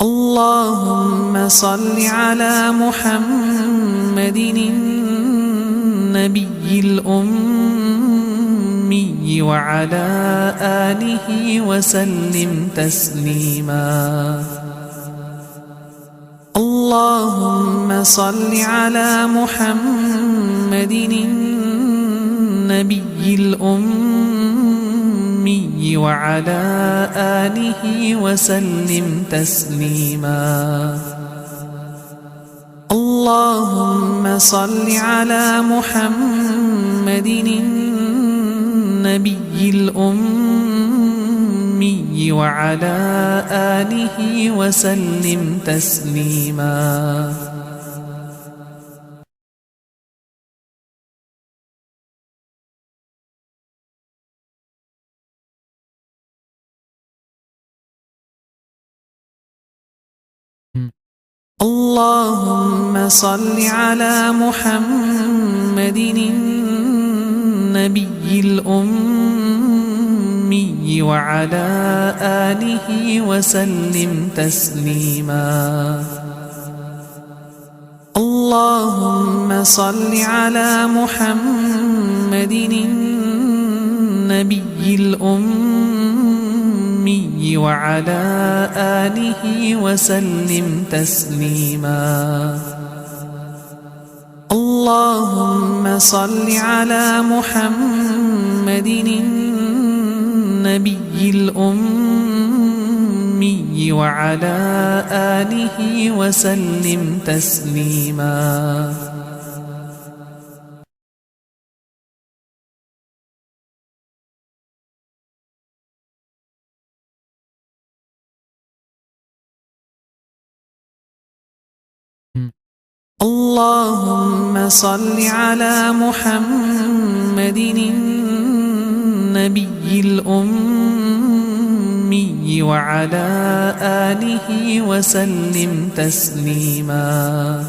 اللهم صل على محمد النبي الأمي وعلى آله وسلم تسليما. اللهم صل على محمد النبي الأمي وعلى آله وسلم تسليما. اللهم صل على محمد النبي الأمي وعلى آله وسلم تسليما. اللهم صل على محمد النبي الأمي وعلى آله وسلم تسليما. اللهم صل على محمد النبي الأمي وعلى آله وسلم تسليما. اللهم صل على محمد النبي الأمي وعلى آله وسلم تسليما. اللهم صل على محمد النبي الأمي وعلى آله وسلم تسليما.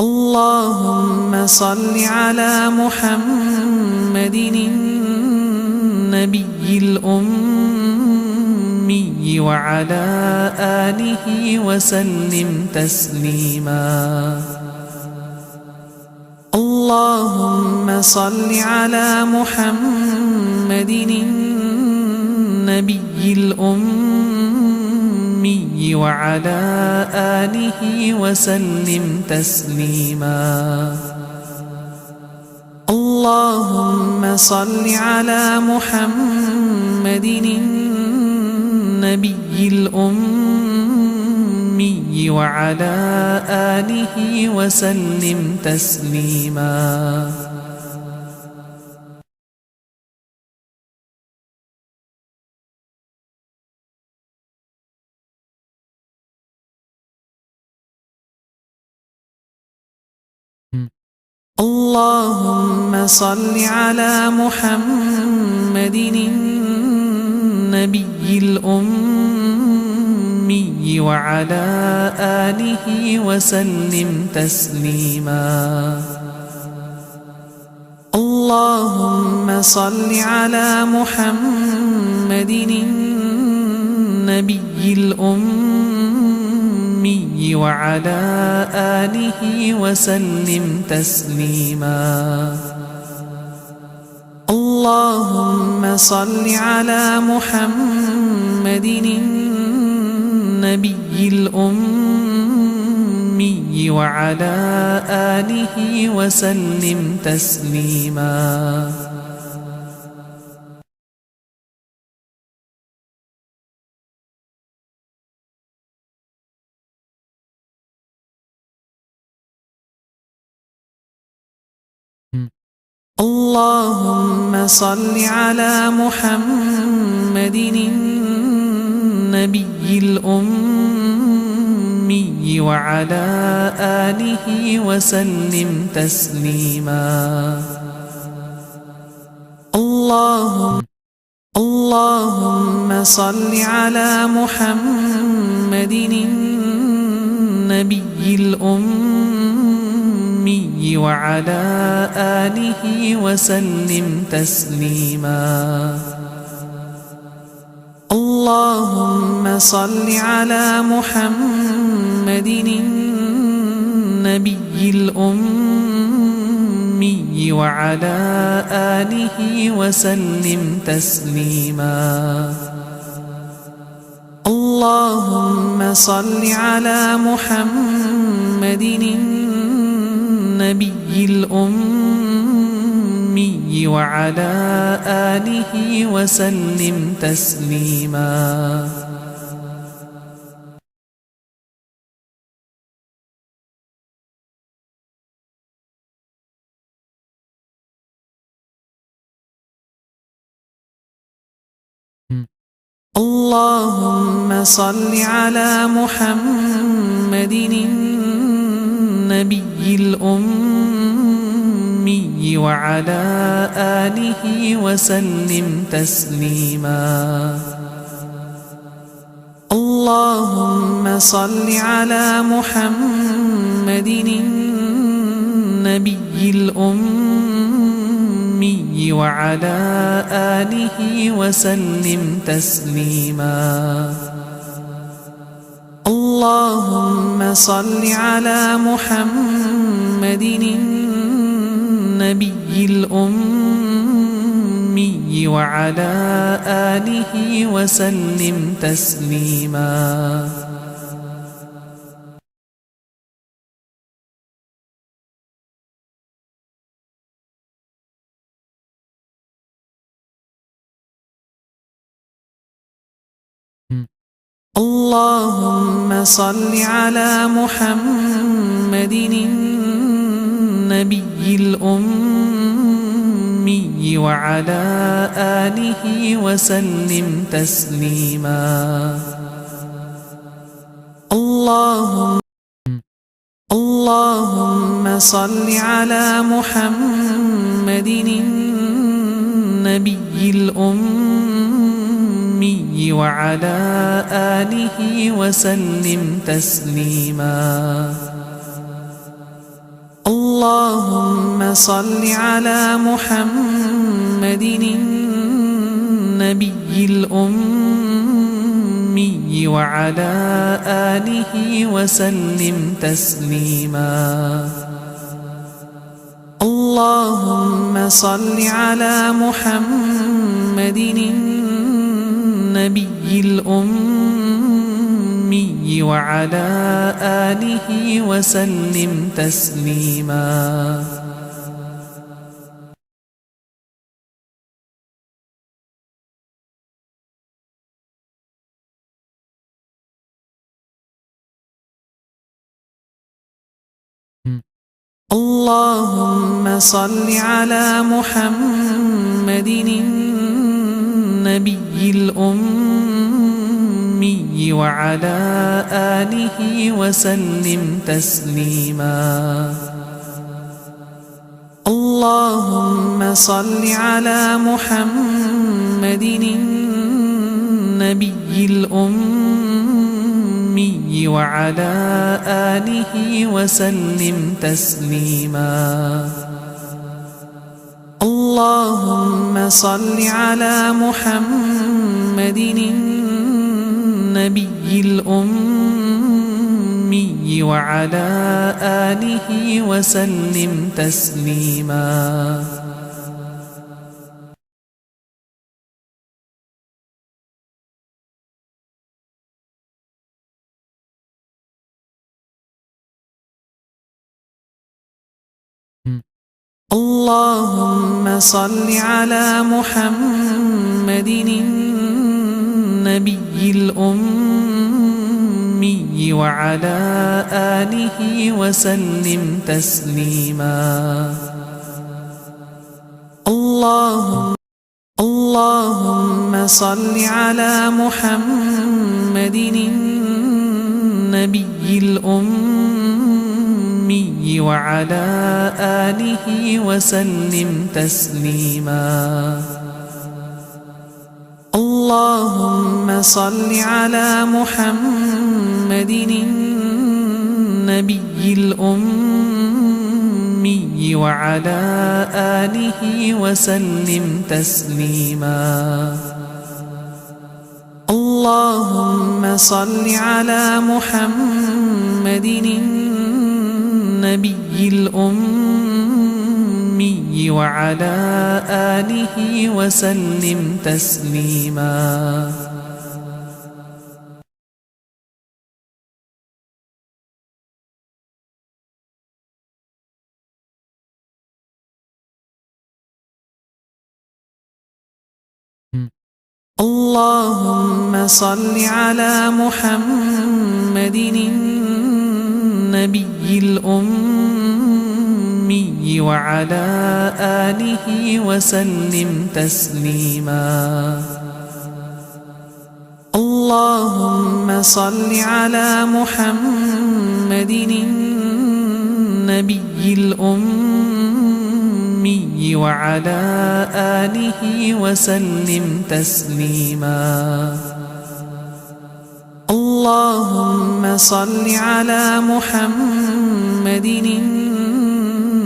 اللهم صل على محمد النبي الأمي وعلى آله وسلم تسليما. اللهم صل على محمد النبي الأمي وعلى آله وسلم تسليما. اللهم صل على محمد النبي الأمي وعلى آله وسلم تسليما. اللهم صل على محمد النبي الأمي وعلى آله وسلم تسليما. اللهم صل على محمد النبي الأمي وعلى آله وسلم تسليما. اللهم صل على محمد النبي الأمي وعلى آله وسلم تسليما. اللهم صل على محمد النبي الأمي وعلى آله وسلم تسليما. اللهم صل على محمد النبي الأمي وعلى آله وسلم تسليما. اللهم صل على محمد النبي الأمي وعلى آله وسلم تسليما. اللهم صل على محمد النبي الأمي وعلى آله وسلم تسليما. اللهم صل على محمد النبي الأمي وعلى آله وسلم تسليما. اللهم صل على محمد النبي الأمي وعلى آله وسلم تسليما. اللهم صل على محمد النبي الأمي وعلى آله وسلم تسليما. اللهم صل على محمد النبي الأمي وعلى آله وسلم تسليما. اللهم صل على محمد النبي الأمي وعلى آله وسلم تسليما. اللهم صل على محمد النبي الأمي وعلى آله وسلم تسليما. اللهم صل على محمد النبي الأمي وعلى آله وسلم تسليما. اللهم صل على محمد النبي الأمي وعلى آله وسلم تسليما. اللهم صل على محمد النبي الأمي وعلى آله وسلم تسليما. اللهم صل على محمد النبي الأمي وعلى آله وسلم تسليما. اللهم صل على محمد النبي الأمي وعلى آله وسلم تسليما. اللهم صل على محمد النبي الأمي وعلى آله وسلم تسليما. اللهم صل على محمد النبي الأمي وعلى آله وسلم تسليما. اللهم صل على محمد النبي الأمي وعلى آله وسلم تسليما. اللهم صل على محمد النبي الأمي وعلى آله وسلم تسليما. اللهم صل على محمد النبي الأمي وعلى آله وسلم تسليما. اللهم صل على محمد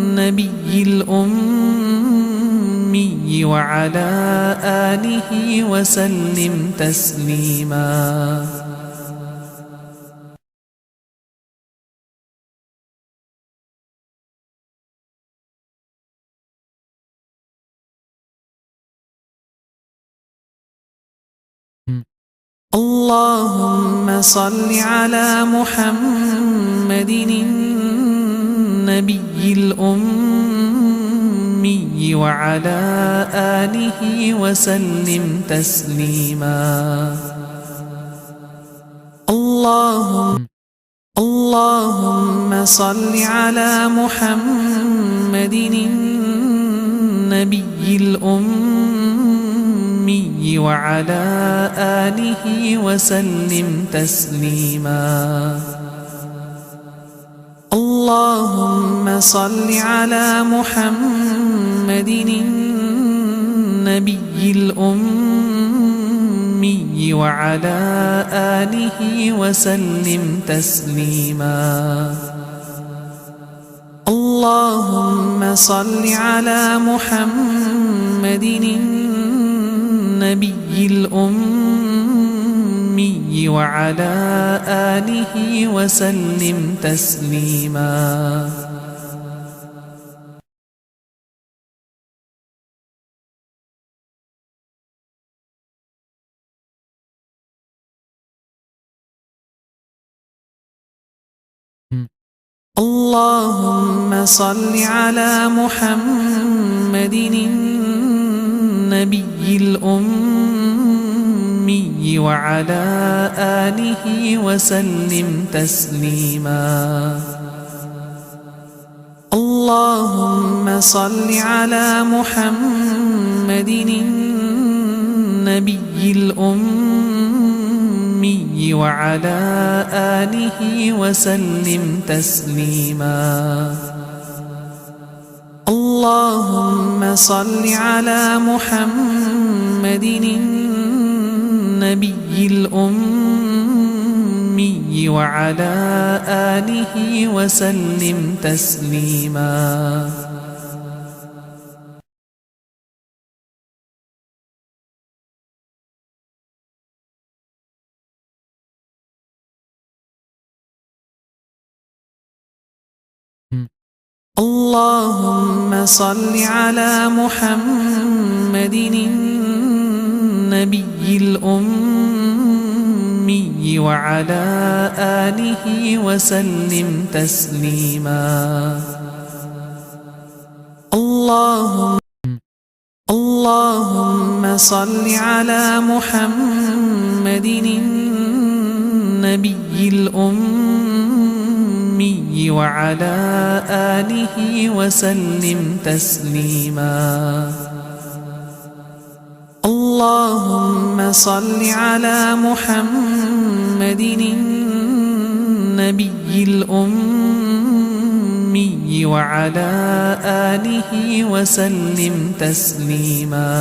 النبي الأمي وعلى آله وسلم تسليما. اللهم صل على محمد النبي الأمي وعلى آله وسلم تسليما. اللهم صل على محمد النبي الأمي وعلى آله وسلم تسليما. اللهم صل على محمد النبي الأمي وعلى آله وسلم تسليما. اللهم صل على محمد النبي الأمي وعلى آله وسلم تسليما. اللهم صل على محمد النبي الأمي وعلى آله وسلم تسليما. اللهم صل على محمد النبي الأمي وعلى آله وسلم تسليما. اللهم صل على محمد النبي الأمي وعلى آله وسلم تسليما. اللهم صل على محمد النبي الأمي وعلى آله وسلم تسليما. اللهم صل على محمد النبي الأمي وعلى آله وسلم تسليما. اللهم صل على محمد النبي الأمي وعلى آله وسلم تسليما.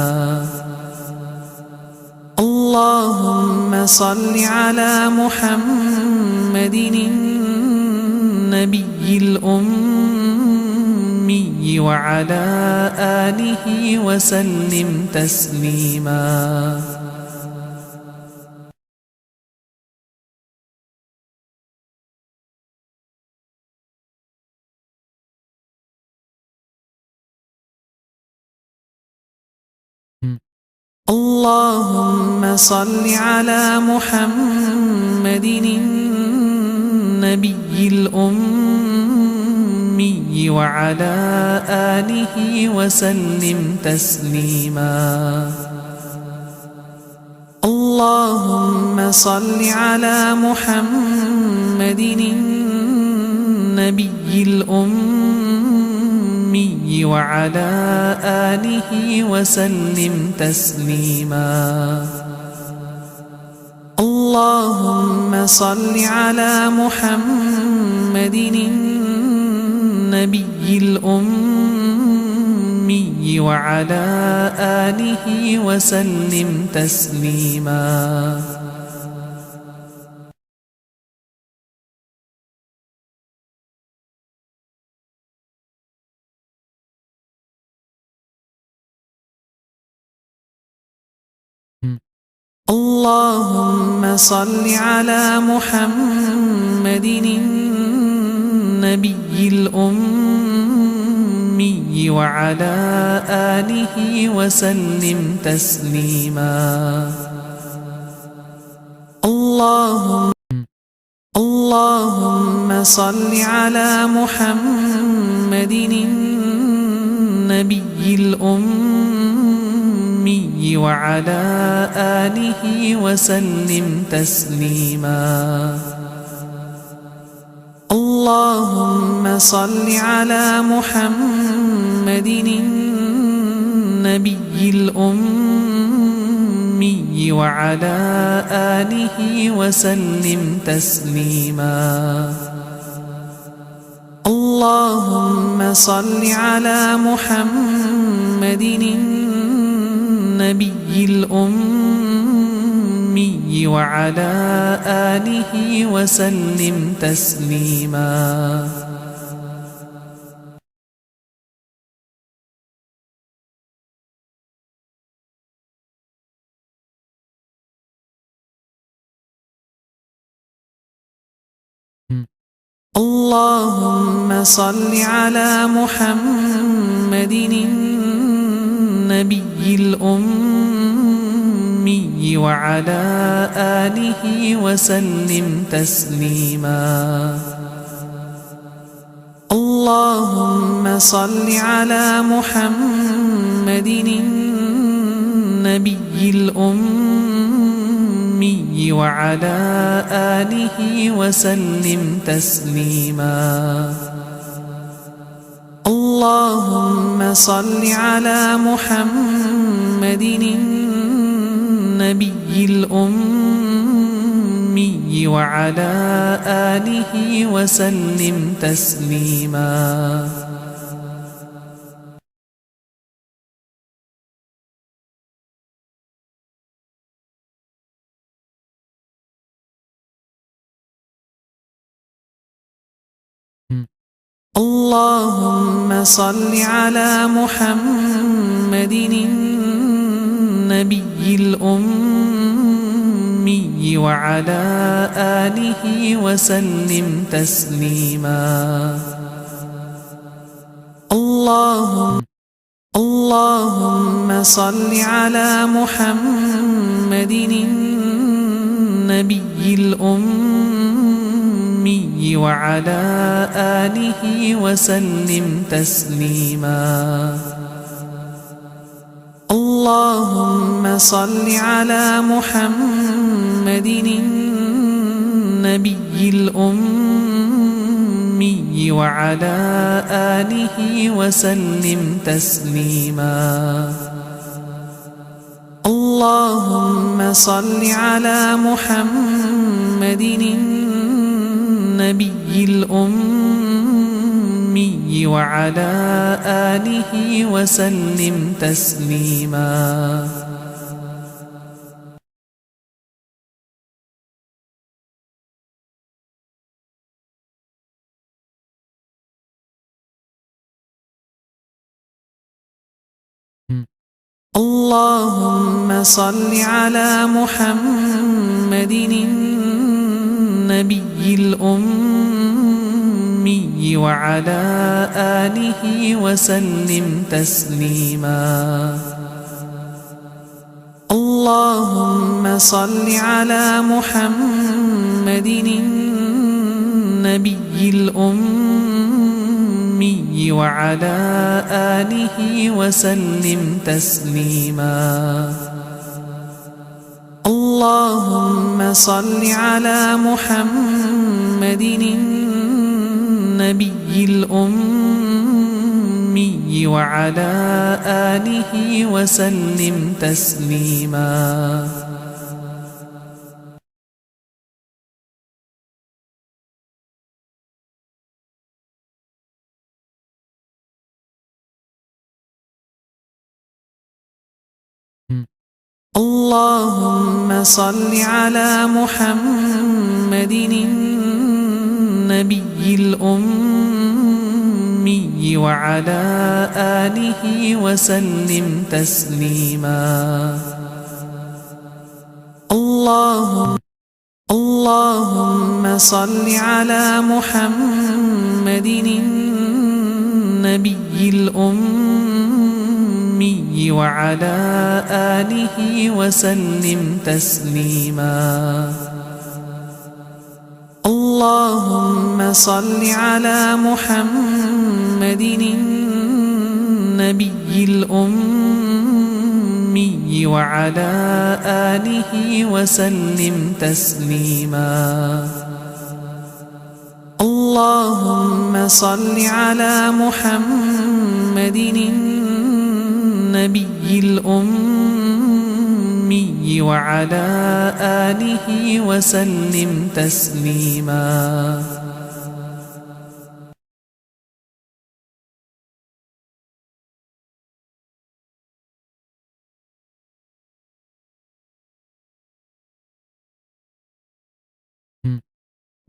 اللهم صل على محمد النبي الأمي وعلى آله وسلم تسليما. اللهم صل على محمد النبي الأمي وعلى آله وسلم تسليما. اللهم صل على محمد النبي الأمي وعلى آله وسلم تسليما. اللهم صل على محمد النبي الأمي وعلى آله وسلم تسليما. اللهم صل على محمد النبي الأمي وعلى آله وسلم تسليما. اللهم صل على محمد النبي الأمي وعلى آله وسلم تسليما. اللهم صل على محمد النبي الأمي وعلى آله وسلم تسليما. اللهم صل على محمد النبي الأمي وعلى آله وسلم تسليما. اللهم صل على محمد النبي الأمي وعلى آله وسلم تسليما. اللهم صل على محمد النبي الأمي وعلى آله وسلم تسليما. اللهم صل على محمد النبي الأمي وعلى آله وسلم تسليما. اللهم صل على محمد النبي الأمي وعلى آله وسلم تسليما. اللهم صل على محمد النبي الأمي وعلى آله وسلم تسليما. اللهم صل على محمد النبي الأمي وعلى آله وسلم تسليما. اللهم صل على محمد النبي الأمي وعلى آله وسلم تسليما. اللهم صل على محمد النبي الأمي وعلى آله وسلم تسليما. اللهم صل على محمد النبي الأمي وعلى آله وسلم تسليما. اللهم صل على محمد النبي الأمي وعلى آله وسلم تسليما. اللهم صل على محمد النبي الأمي وعلى آله وسلم تسليما. اللهم صل على محمد النبي الأمي وعلى آله وسلم تسليما. اللهم صل على محمد النبي الأمي وعلى آله وسلم تسليما. اللهم صل على محمد النبي الأمي وعلى آله وسلم تسليما.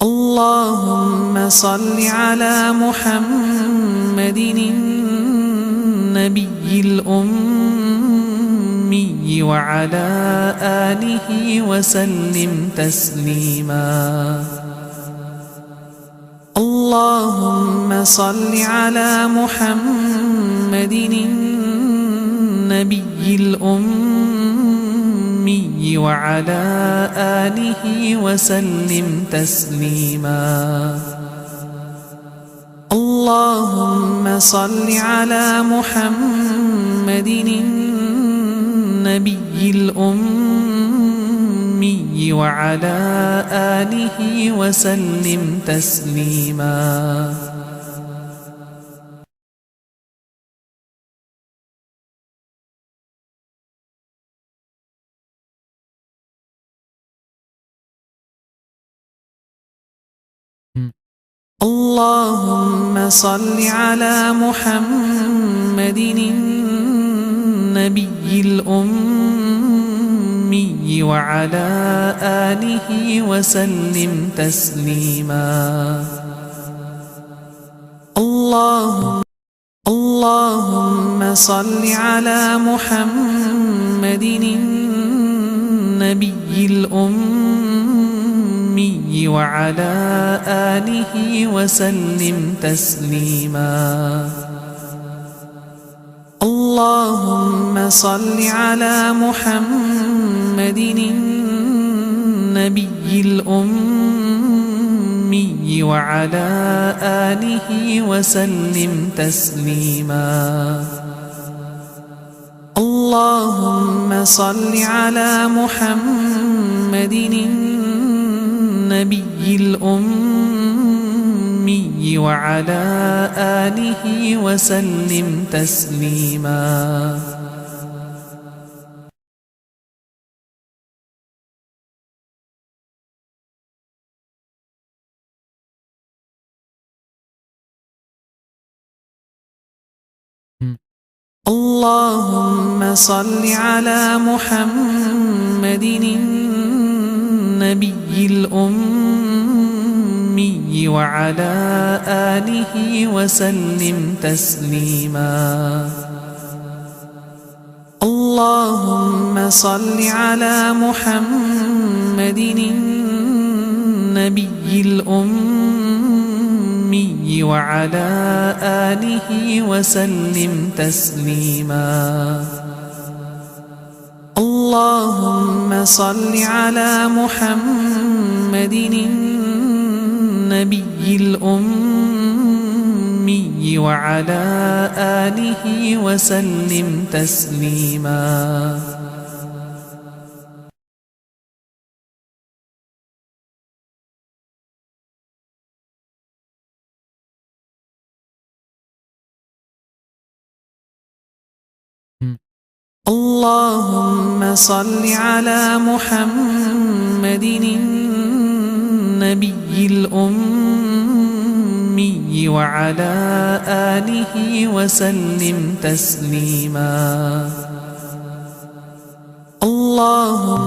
اللهم صل على محمد النبي الأمي وعلى آله وسلم تسليما. اللهم صل على محمد النبي الأمي وعلى آله وسلم تسليما. اللهم صل على محمد النبي الأمي وعلى آله وسلم تسليما. اللهم صل على محمد النبي الأمي وعلى آله وسلم تسليما. اللهم صل على محمد النبي الأمي وعلى آله وسلم تسليما. اللهم صل على محمد النبي الأمي وعلى آله وسلم تسليما. اللهم صل على محمد النبي الأمي وعلى آله وسلم تسليما. اللهم صل على محمد النبي الأمي وعلى آله وسلم تسليما. اللهم صل على محمد النبي الأمي وعلى آله وسلم تسليما. اللهم صل على محمد النبي الأمي وعلى آله وسلم تسليما. اللهم صل على محمد النبي الأمي وعلى آله وسلم تسليما. اللهم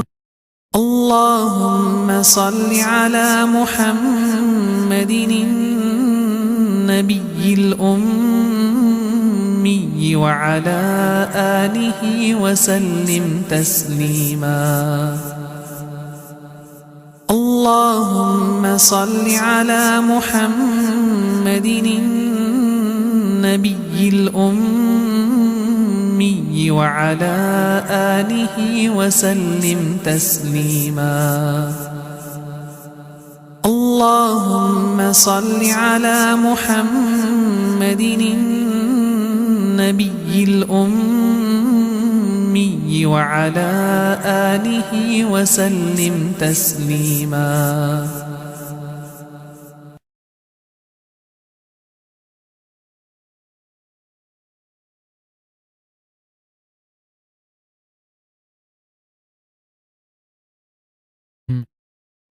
صل على محمد النبي الأمي وعلى آله وسلم تسليما. اللهم صل على محمد النبي الأمي وعلى آله وسلم تسليما. اللهم صل على محمد النبي الأمي وعلى آله وسلم تسليما.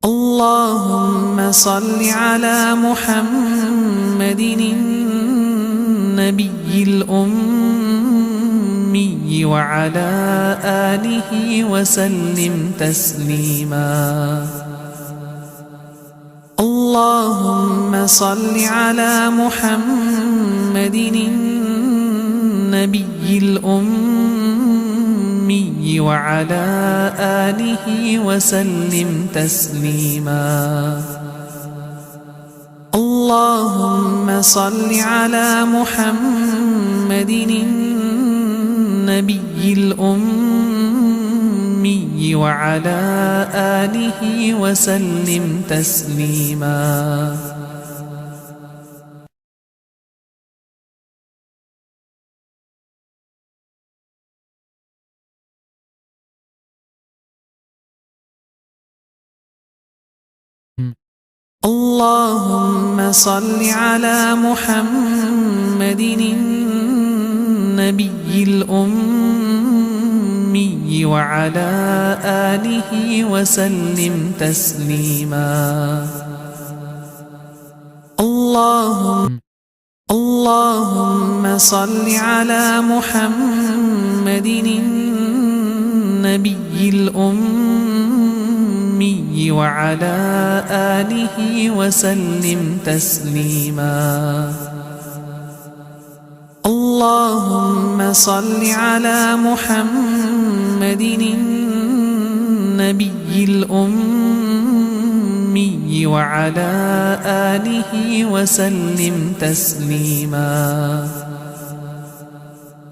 اللهم صل على محمد النبي الأمي وعلى آله وسلم تسليما. اللهم صل على محمد النبي الأمي وعلى آله وسلم تسليما. اللهم صل على محمد النبي الأمي وعلى آله وسلم تسليما. اللهم صل على محمد النبي الأمي وعلى آله وسلم تسليما. اللهم صل على محمد النبي الأمي وعلى آله وسلم تسليما. اللهم صل على محمد النبي الأمي وعلى آله وسلم تسليما.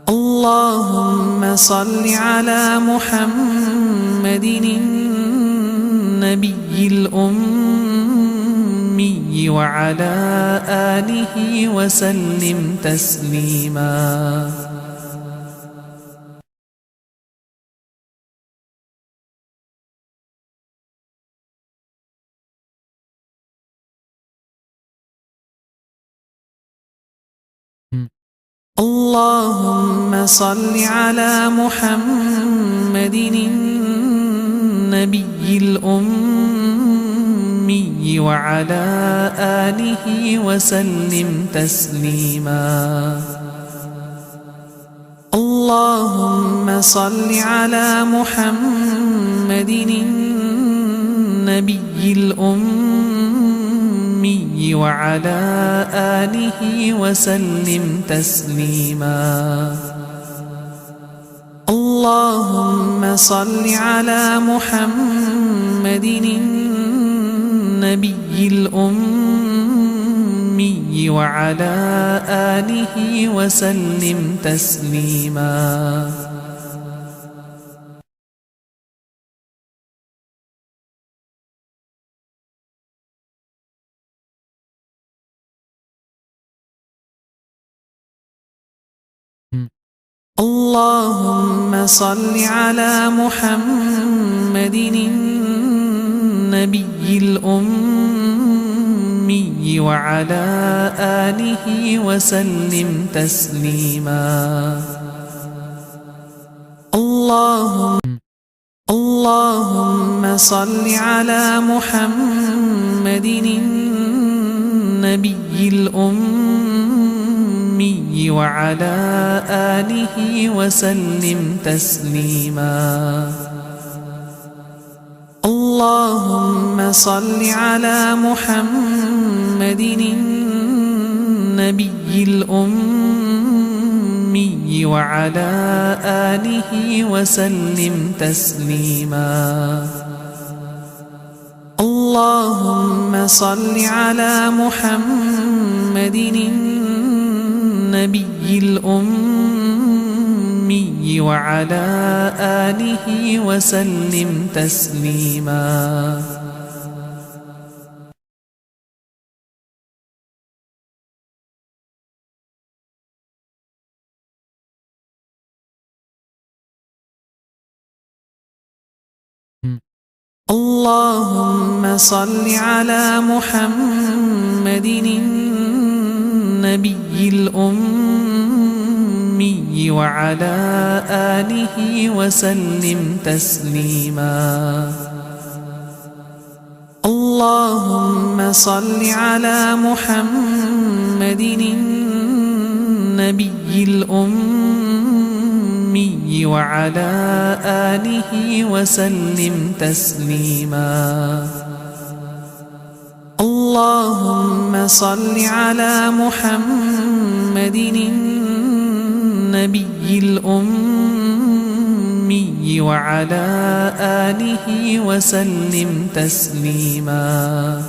اللهم صل على محمد النبي الأمي وعلى آله وسلم تسليما. اللهم صل على محمد النبي الأمي وعلى آله وسلم تسليما. اللهم صل على محمد النبي الأمي وعلى آله وسلم تسليما. اللهم صل على محمد النبي الأمي وعلى آله وسلم تسليما. اللهم صل على محمد النبي الأمي وعلى آله وسلم تسليما. اللهم صل على محمد النبي الأمي وعلى آله وسلم تسليما. اللهم صل على محمد النبي الأمي وعلى آله وسلم تسليما. اللهم صل على محمد النبي الأمي وعلى آله وسلم تسليما. اللهم صل على محمد النبي الأمي وعلى آله وسلم تسليما. اللهم صل على محمد النبي الأمي وعلى آله وسلم تسليما. اللهم صل على محمد النبي الأمي وعلى آله وسلم تسليما.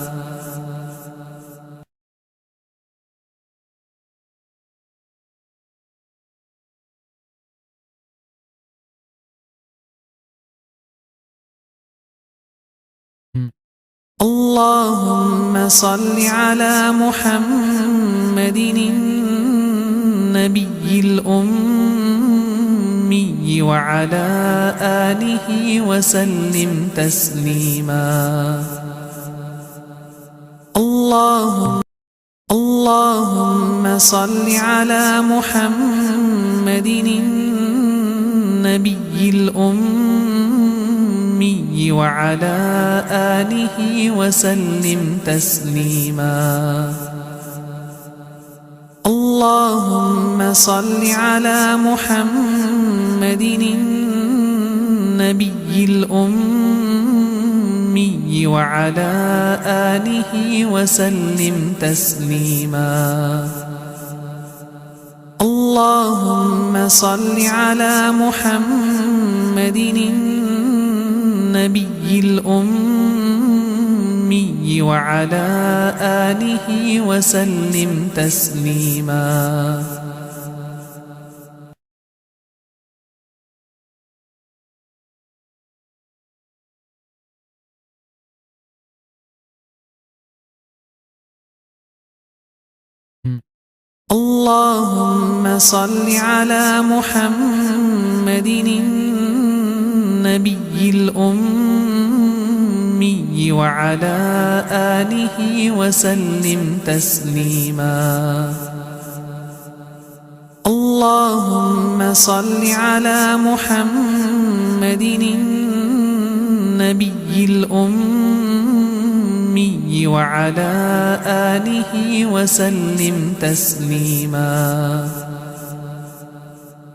اللهم صل على محمد النبي الأمي وعلى آله وسلم تسليما. اللهم صل على محمد النبي الأمي وعلى آله وسلم تسليما. اللهم صل على محمد النبي الأمي وعلى آله وسلم تسليما. اللهم صل على محمد النبي الأمي وعلى آله وسلم تسليما. اللهم صل على محمد النبي الأمي وعلى آله وسلم تسليما. اللهم صل على محمد النبي الأمي وعلى آله وسلم تسليما.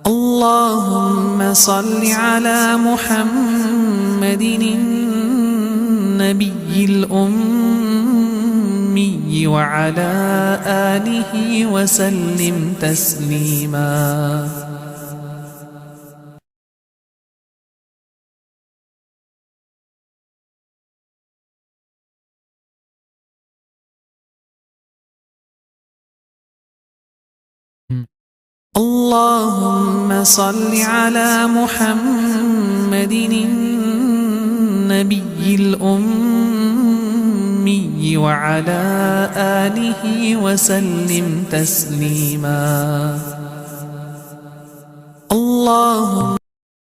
اللهم صل على محمد النبي الأمي وعلى آله وسلم تسليما. اللهم صل على محمد النبي الأمي وعلى آله وسلم تسليما.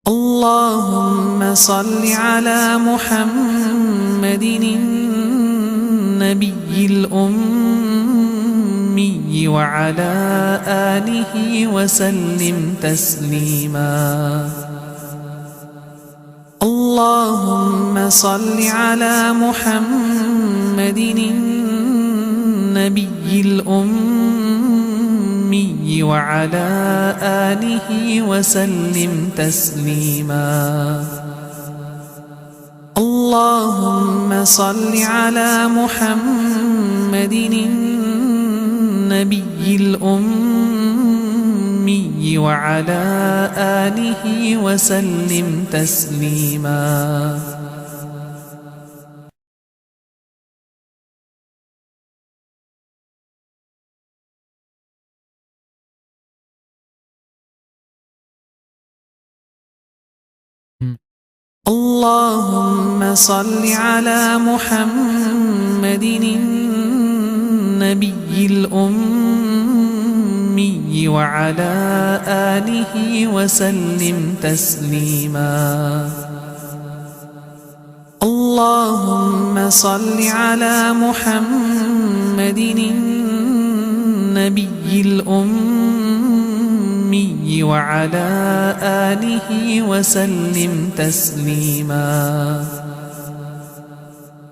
اللهم صل على محمد النبي الأمي وعلى آله وسلم تسليما. اللهم صل على محمد النبي الأمي وعلى آله وسلم تسليما. اللهم صل على محمد النبي الأمي وعلى آله وسلم تسليما. اللهم صل على محمد النبي الأمي وعلى آله وسلم تسليما. اللهم صل على محمد النبي الأمي وعلى آله وسلم تسليما.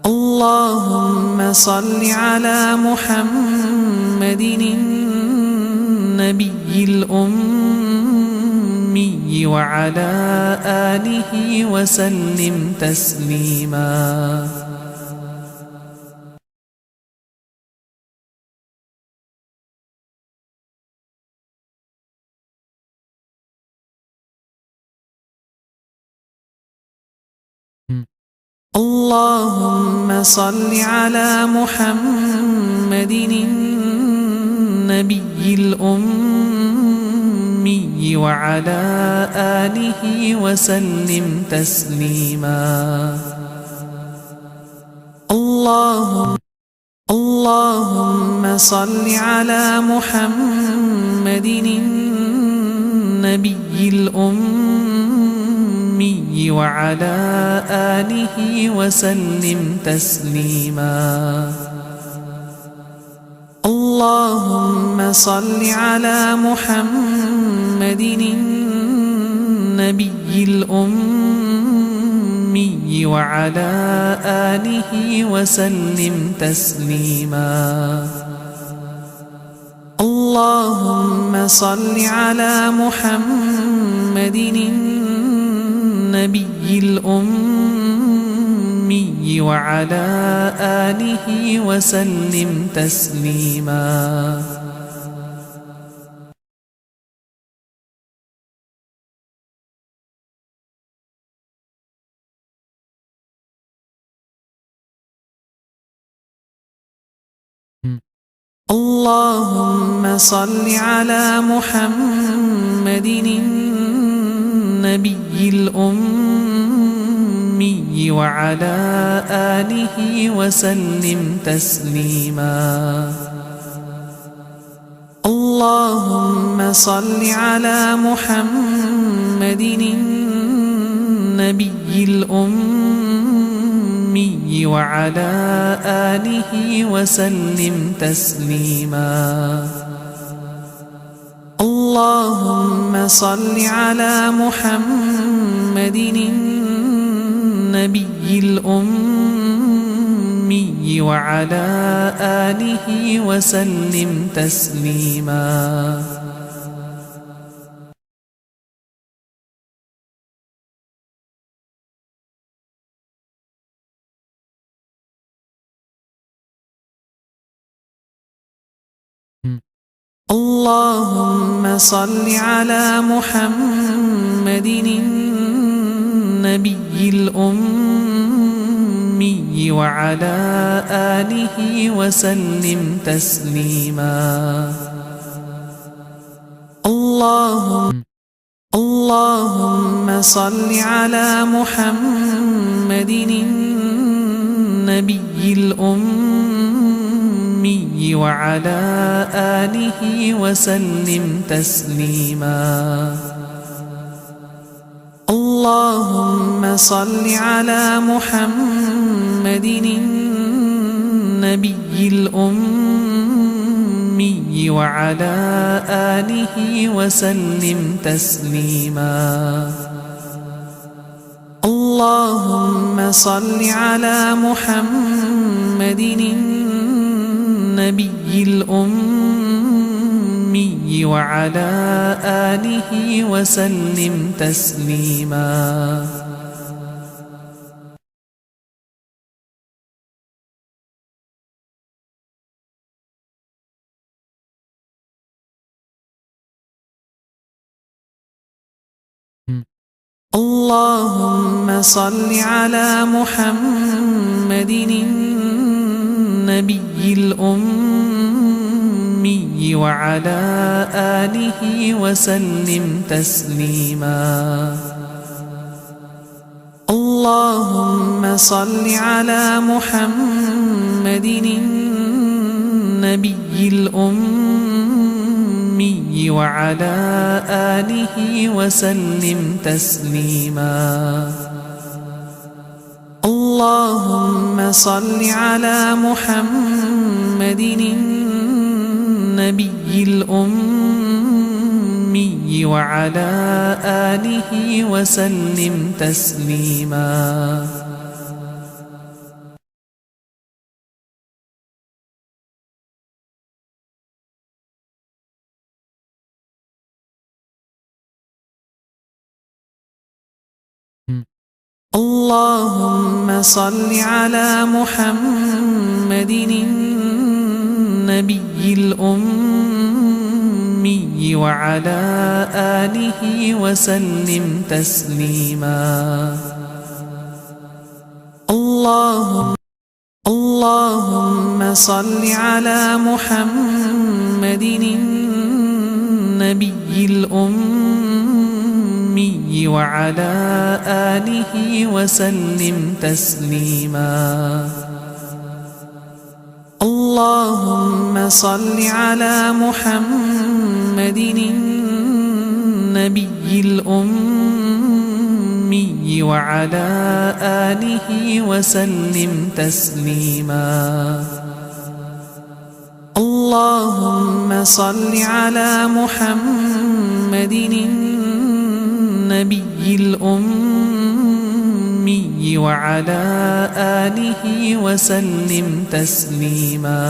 اللهم صل على محمد النبي الأمي وعلى آله وسلم تسليما. اللهم صل على محمد النبي الأمي وعلى آله وسلم تسليما. اللهم صل على محمد النبي الأمي وعلى آله وسلم تسليما. اللهم صل على محمد النبي الأمي وعلى آله وسلم تسليما. اللهم صل على محمد النبي الأمي وعلى آله وسلم تسليما. اللهم صل على محمد النبي الأمي وعلى آله وسلم تسليما. اللهم صل على محمد النبي الأمي وعلى آله وسلم تسليما. اللهم صل على محمد النبي الأمي وعلى آله وسلم تسليما. اللهم صل على محمد النبي الأمي وعلى آله وسلم تسليما. اللهم صل على محمد النبي الأمي وعلى آله وسلم تسليما. اللهم صل على محمد النبي الأمي وعلى آله وسلم تسليما. اللهم صل على محمد النبي الأمي وعلى آله وسلم تسليما. اللهم صل على محمد النبي الأمي وعلى آله وسلم تسليما. اللهم صل على محمد النبي الأمي وعلى آله وسلم تسليما. اللهم صل على محمد النبي الأمي وعلى آله وسلم تسليما. اللهم صل على محمد النبي الأمي وعلى آله وسلم تسليما. اللهم صل على محمد النبي الأمي وعلى آله وسلم تسليما. اللهم صل على محمد النبي الأمي وعلى آله وسلم تسليما. اللهم صل على محمد النبي الأمي وعلى آله وسلم تسليما.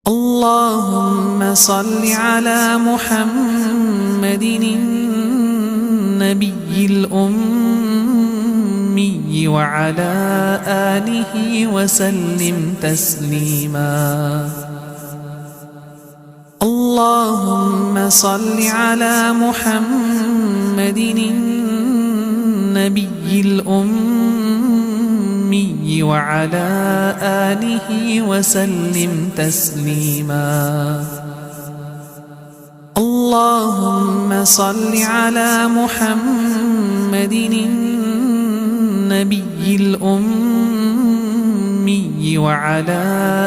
اللهم صل على محمد النبي الأمي وعلى آله وسلم تسليما. اللهم صل على محمد النبي الأمي وعلى آله وسلم تسليما. اللهم صل على محمد النبي الأمي وعلى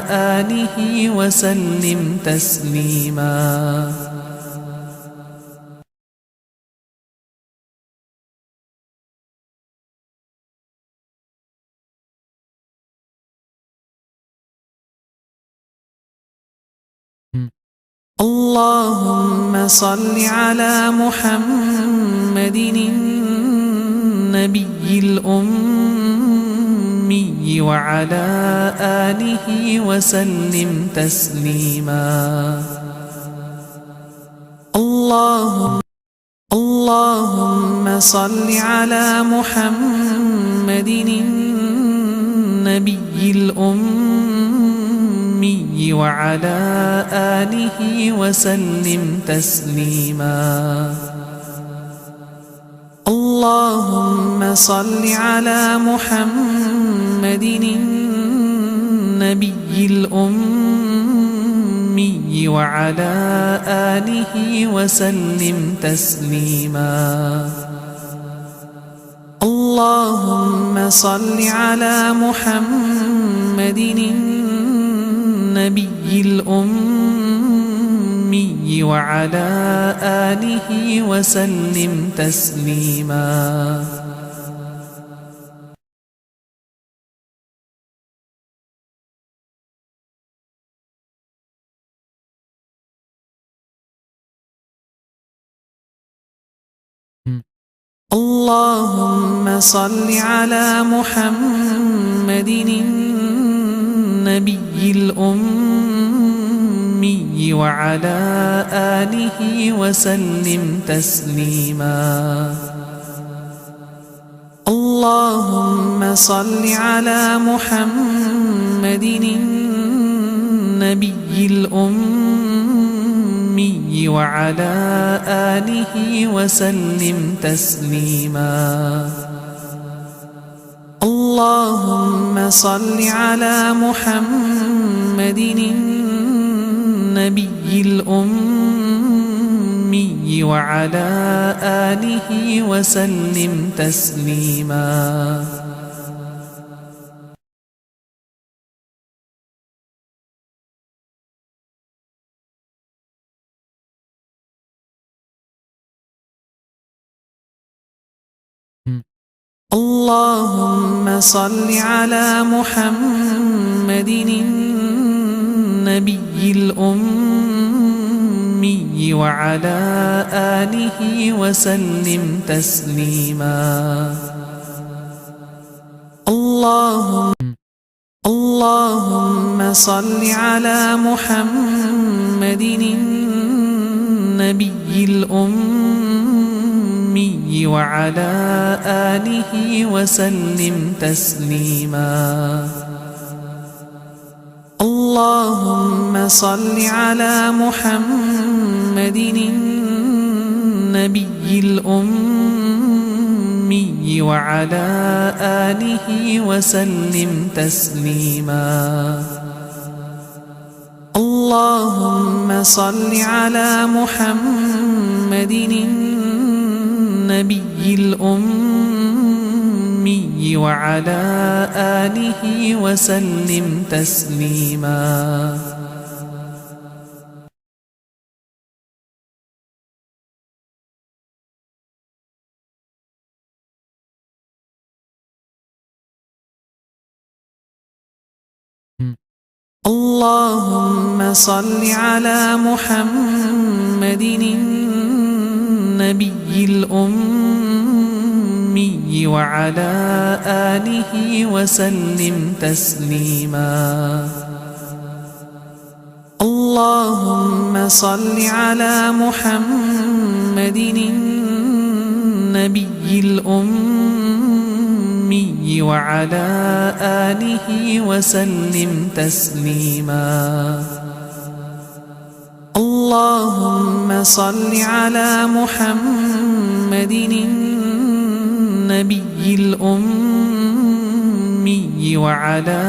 آله وسلم تسليما. اللهم صل على محمد النبي الأمي وعلى آله وسلم تسليما. اللهم صل على محمد النبي الأمي وعلى آله وسلم تسليما. اللهم صل على محمد النبي الأمي وعلى آله وسلم تسليما. اللهم صل على محمد النبي الأمي وعلى آله وسلم تسليما. اللهم صل على محمد النبي الأمي وعلى آله وسلم تسليما. اللهم صل على محمد النبي الأمي وعلى آله وسلم تسليما. اللهم صل على محمد النبي الأمي وعلى آله وسلم تسليما. اللهم صل على محمد النبي الأمي وعلى آله وسلم تسليما. اللهم صل على محمد النبي الأمي وعلى آله وسلم تسليما. اللهم صل على محمد النبي الأمي وعلى آله وسلم تسليما. اللهم صل على محمد النبي الأمي وعلى آله وسلم تسليما. اللهم صل على محمد النبي الأمي وعلى آله وسلم تسليما. اللهم صل على محمد النبي الأمي وعلى آله وسلم تسليما. اللهم صل على محمد النبي الأمي وعلى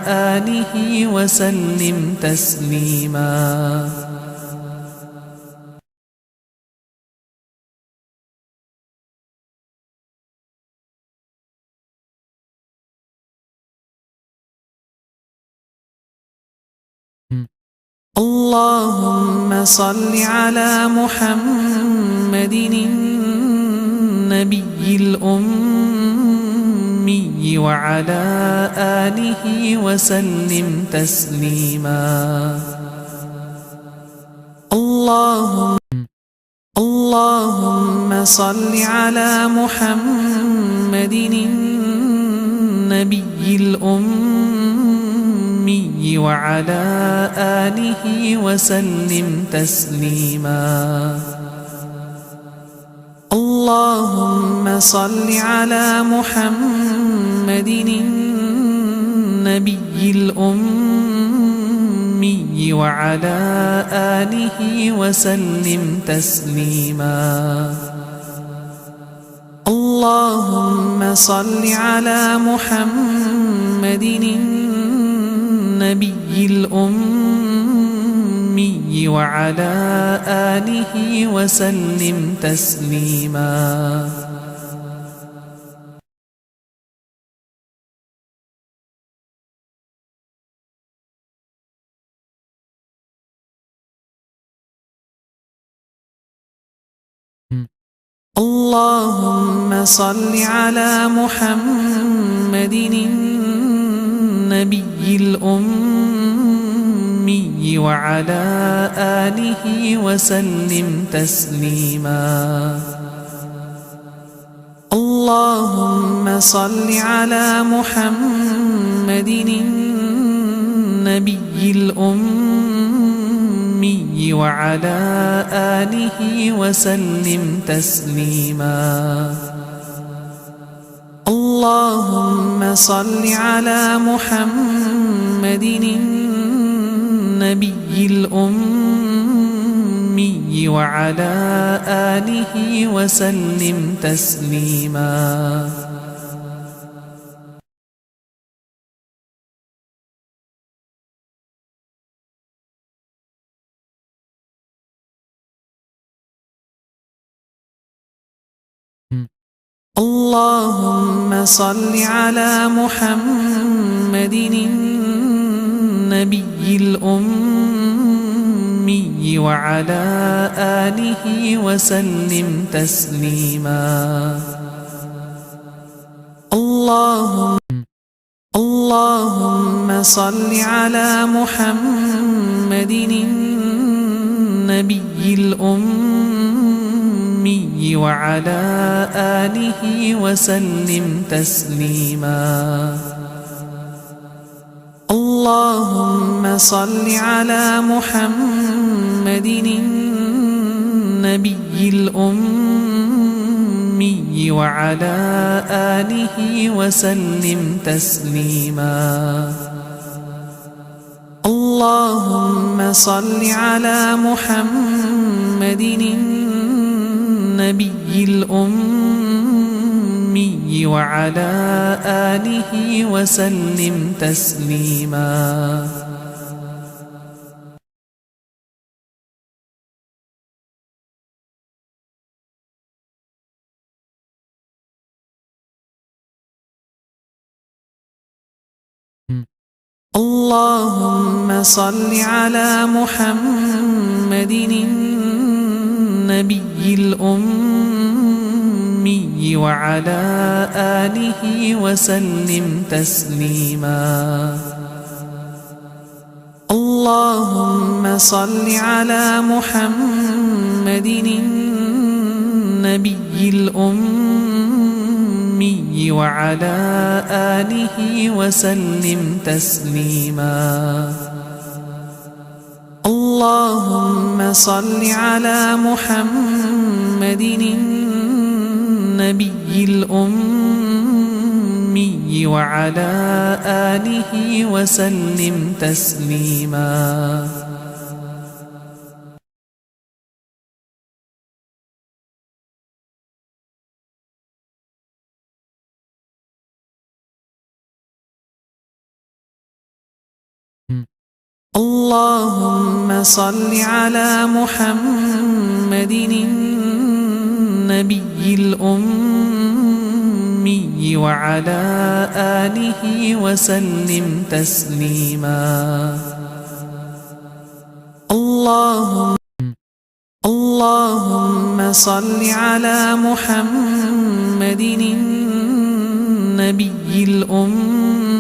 آله وسلم تسليما. اللهم صل على محمد النبي الأمي وعلى آله وسلم تسليما. اللهم صل على محمد النبي الأمي وعلى آله وسلم تسليما. اللهم صل على محمد النبي الأمي وعلى آله وسلم تسليما. اللهم صل على محمد النبي الأمي وعلى آله وسلم تسليما. اللهم صل على محمد النبي الأمي وعلى آله وسلم تسليما. اللهم صل على محمد النبي الأمي وعلى آله وسلم تسليما. اللهم صل على محمد النبي الأمي وعلى آله وسلم تسليما. اللهم صل على محمد النبي الأمي وعلى آله وسلم تسليما. اللهم صل على محمد النبي الأمي وعلى آله وسلم تسليما. اللهم صل على محمد النبي الأمي وعلى آله وسلم تسليما. اللهم صل على محمد النبي الأمي وعلى آله وسلم تسليما. اللهم صل على محمد النبي الأمي وعلى آله وسلم تسليما. اللهم صل على محمد النبي الأمي وعلى آله وسلم تسليما. اللهم صل على محمد النبي الأمي وعلى آله وسلم تسليما. اللهم صل على محمد النبي الأمي وعلى آله وسلم تسليما. اللهم صل على محمد النبي الأمي وعلى آله وسلم تسليما. اللهم صل على محمد النبي الأمي وعلى آله وسلم تسليما. اللهم صل على محمد النبي الأمي وعلى آله وسلم تسليما. اللهم صل على محمد النبي الأمي وعلى آله وسلم تسليما. اللهم صل على محمد النبي اللهم صل على محمد النبي الأمي وعلى آله وسلم تسليما. اللهم صل على محمد النبي الأمي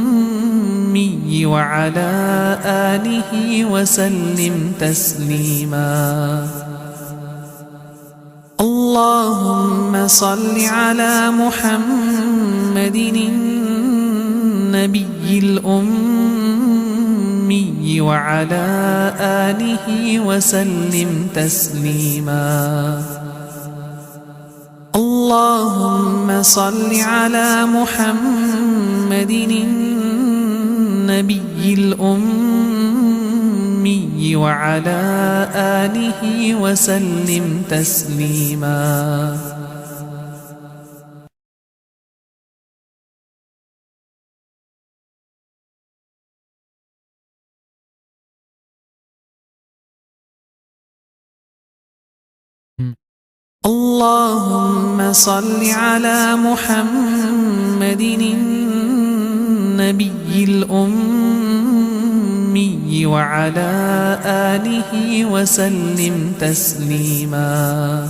وعلى آله وسلم تسليما. اللهم صل على محمد النبي الأمي وعلى آله وسلم تسليما. اللهم صل على محمد النبي الأمي وعلى آله وسلم تسليما. اللهم صل على محمد النبي الأمي وعلى آله وسلم تسليما. اللهم صل على محمد النبي الأمي وعلى آله وسلم تسليما. اللهم صل على محمد النبي الأمي وعلى آله وسلم تسليما.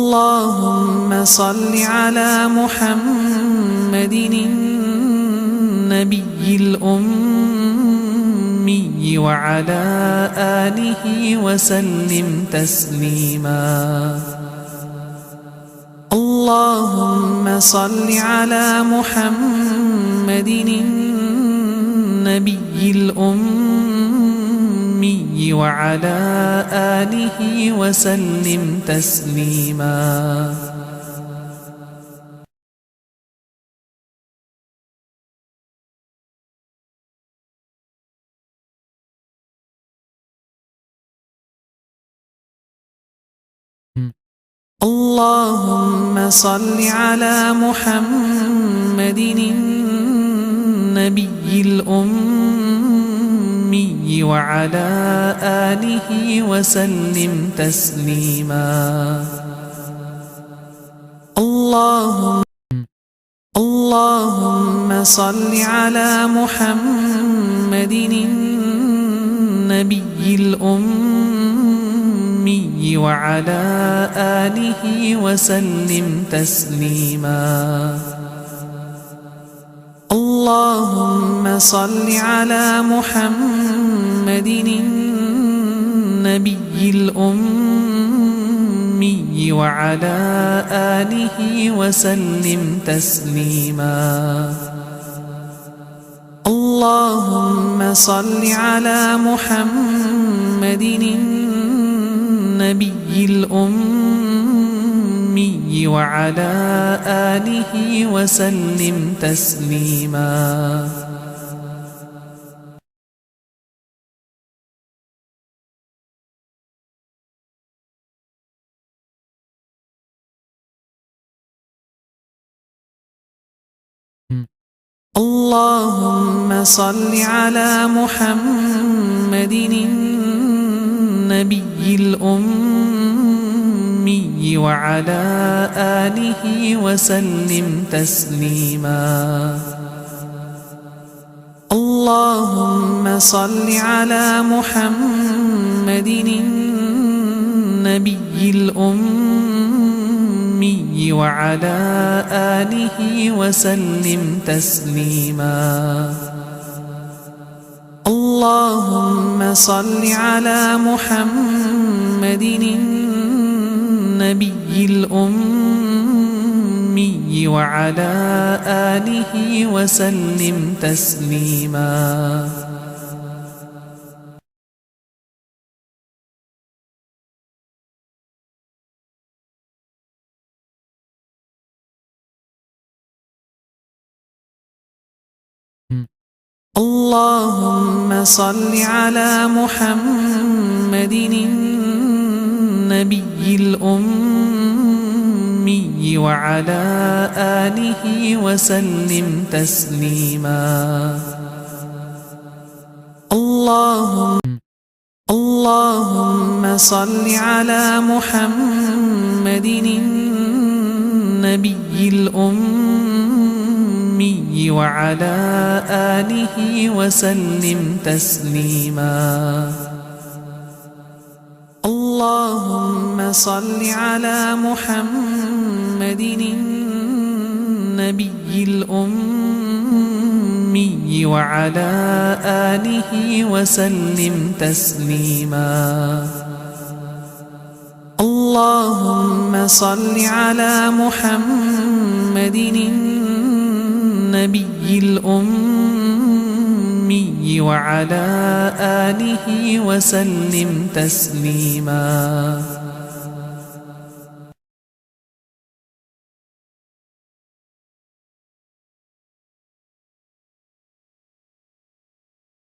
اللهم صل على محمد النبي الأمي وعلى آله وسلم تسليما. اللهم صل على محمد النبي الأمي وعلى آله وسلم تسليما. اللهم صل على محمد النبي الأمي وعلى آله وسلم تسليما. اللهم صل على محمد النبي الأمي وعلى آله وسلم تسليما. اللهم صل على محمد النبي الأمي وعلى آله وسلم تسليما. اللهم صل على محمد النبي الأمي وعلى آله وسلم تسليما. اللهم صل على محمد النبي الأمي وعلى آله وسلم تسليما. اللهم صل على محمد النبي الأمي وعلى آله وسلم تسليما. اللهم صل على محمد النبي الأمي وعلى آله وسلم تسليما. اللهم صل على محمد النبي الأمي وعلى آله وسلم تسليما. اللهم صل على محمد النبي الأمي وعلى آله وسلم تسليما. اللهم صل على محمد النبي الأمي وعلى آله وسلم تسليما. اللهم صل على محمد النبي الأمي وعلى آله وسلم تسليما.